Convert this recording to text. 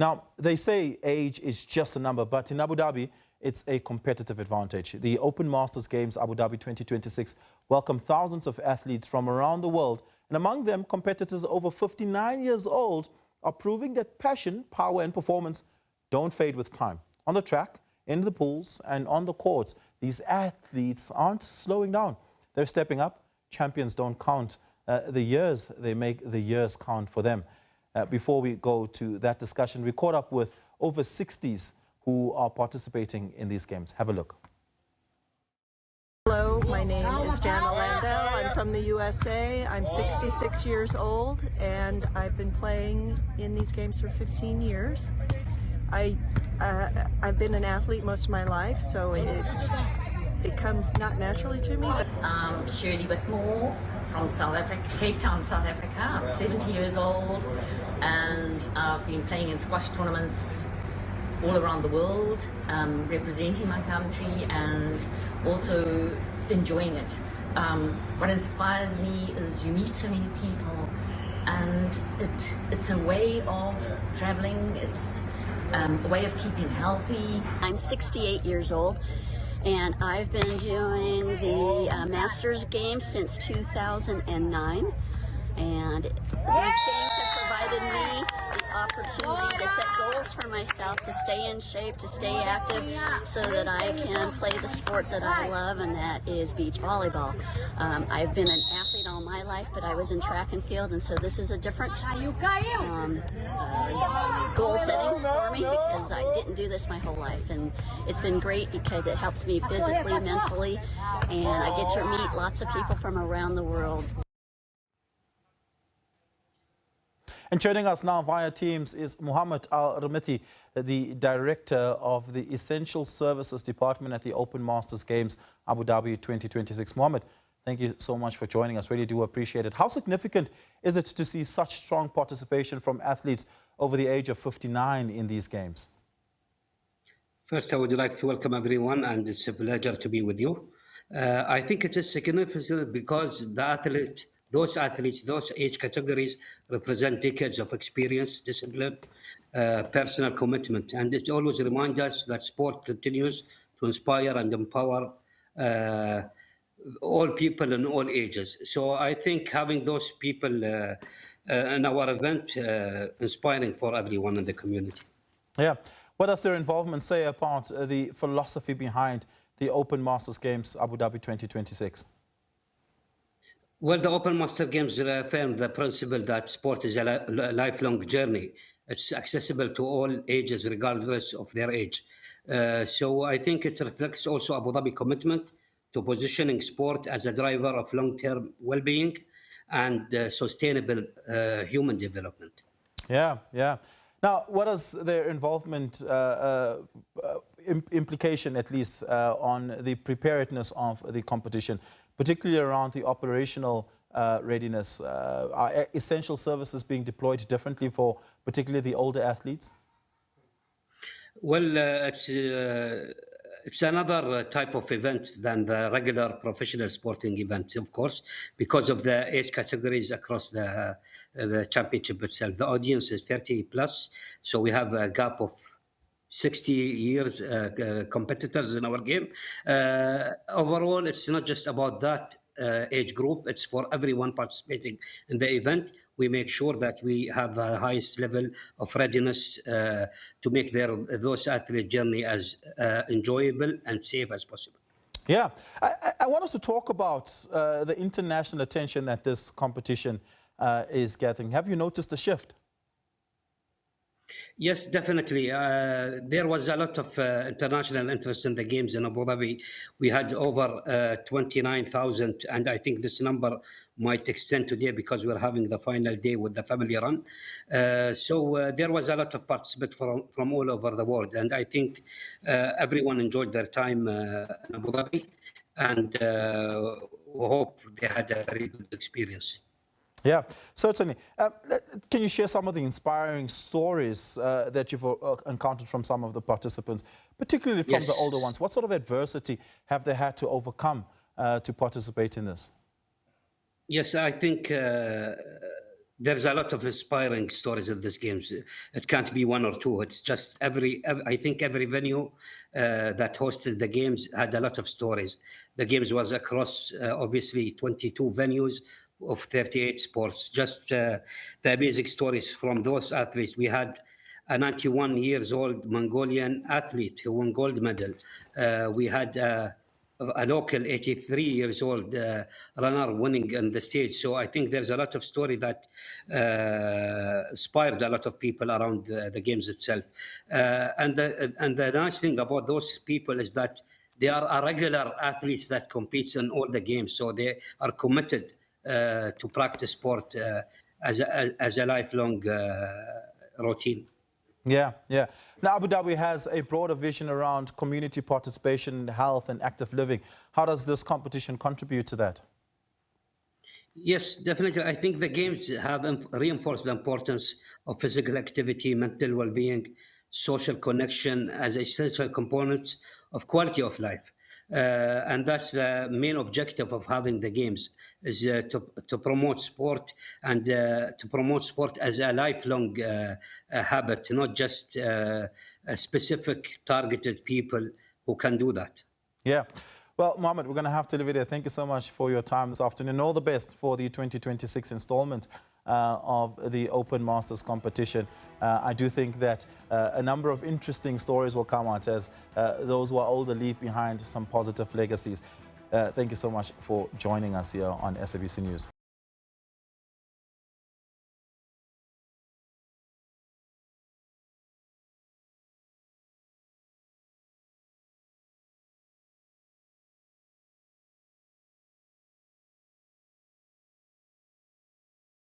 Now, they say age is just a number, but in Abu Dhabi, it's a competitive advantage. The Open Masters Games Abu Dhabi 2026 welcome thousands of athletes from around the world, and among them, competitors over 59 years old are proving that passion, power and performance don't fade with time. On the track, in the pools and on the courts, these athletes aren't slowing down. They're stepping up. Champions don't count the years, they make the years count for them. Before we go to that discussion, we caught up with over 60s who are participating in these games. Have a look. Hello, my name is Jana Landau. I'm from the USA. I'm 66 years old and I've been playing in these games for 15 years. I've been an athlete most of my life, so it comes not naturally to me. But Shirley Whitmore from South Africa, Cape Town, South Africa. I'm 70 years old and I've been playing in squash tournaments all around the world, representing my country and also enjoying it. What inspires me is you meet so many people and it's a way of traveling, it's a way of keeping healthy. I'm 68 years old and I've been doing the Masters Games since 2009, and these games have provided me the opportunity to set goals for myself, to stay in shape, to stay active, so that I can play the sport that I love, and that is beach volleyball. I've been an athlete all my life, but I was in track and field, and so this is a different goal setting for me, because I didn't do this my whole life, and it's been great because it helps me physically, mentally, and I get to meet lots of people from around the world. And joining us now via Teams is Mohamed Al-Ramithy, the Director of the Essential Services Department at the Open Masters Games Abu Dhabi 2026. Mohamed, thank you so much for joining us. Really do appreciate it. How significant is it to see such strong participation from athletes over the age of 59 in these games? First, I would like to welcome everyone, and it's a pleasure to be with you. I think it is significant because those athletes, those age categories represent decades of experience, discipline, personal commitment. And it always reminds us that sport continues to inspire and empower all people in all ages. So I think having those people in our event, inspiring for everyone in the community. Yeah. What does their involvement say about the philosophy behind the Open Masters Games Abu Dhabi 2026? Well, the Open Master Games affirm the principle that sport is a lifelong journey. It's accessible to all ages, regardless of their age. So I think it reflects also Abu Dhabi commitment to positioning sport as a driver of long-term well-being and sustainable human development. Yeah, yeah. Now, what is their involvement implication, at least, on the preparedness of the competition, particularly around the operational readiness? Are essential services being deployed differently for particularly the older athletes? Well, it's another type of event than the regular professional sporting events, of course, because of the age categories across the championship itself. The audience is 30 plus, so we have a gap of 60 years competitors in our game. Overall, it's not just about that age group, it's for everyone participating in the event. We make sure that we have the highest level of readiness to make those athlete journey as enjoyable and safe as possible. Yeah, I want us to talk about the international attention that this competition is gathering. Have you noticed a shift? Yes, definitely. There was a lot of international interest in the games in Abu Dhabi. We had over 29,000, and I think this number might extend today because we're having the final day with the family run. So there was a lot of participants from all over the world, and I think everyone enjoyed their time in Abu Dhabi, and we hope they had a very good experience. Yeah, certainly. Can you share some of the inspiring stories that you've encountered from some of the participants, particularly from the older ones? What sort of adversity have they had to overcome to participate in this? Yes, I think there's a lot of inspiring stories of these games. It can't be one or two. It's just I think every venue that hosted the games had a lot of stories. The games was across, obviously, 22 venues of 38 sports. Just the basic stories from those athletes. We had a 91 years old Mongolian athlete who won gold medal. We had a local 83 years old runner winning on the stage. So I think there's a lot of story that inspired a lot of people around the games itself. And the nice thing about those people is that they are a regular athletes that competes in all the games. So they are committed to practice sport as a lifelong routine. Yeah, yeah. Now, Abu Dhabi has a broader vision around community participation, health and active living. How does this competition contribute to that? Yes, definitely. I think the games have reinforced the importance of physical activity, mental well-being, social connection as essential components of quality of life. And that's the main objective of having the games, is to promote sport and to promote sport as a lifelong habit, not just a specific targeted people who can do that. Yeah. Well, Mohamed, we're going to have to leave it there. Thank you so much for your time this afternoon. All the best for the 2026 installment of the Open Masters competition. I do think that a number of interesting stories will come out as those who are older leave behind some positive legacies. Thank you so much for joining us here on SABC News.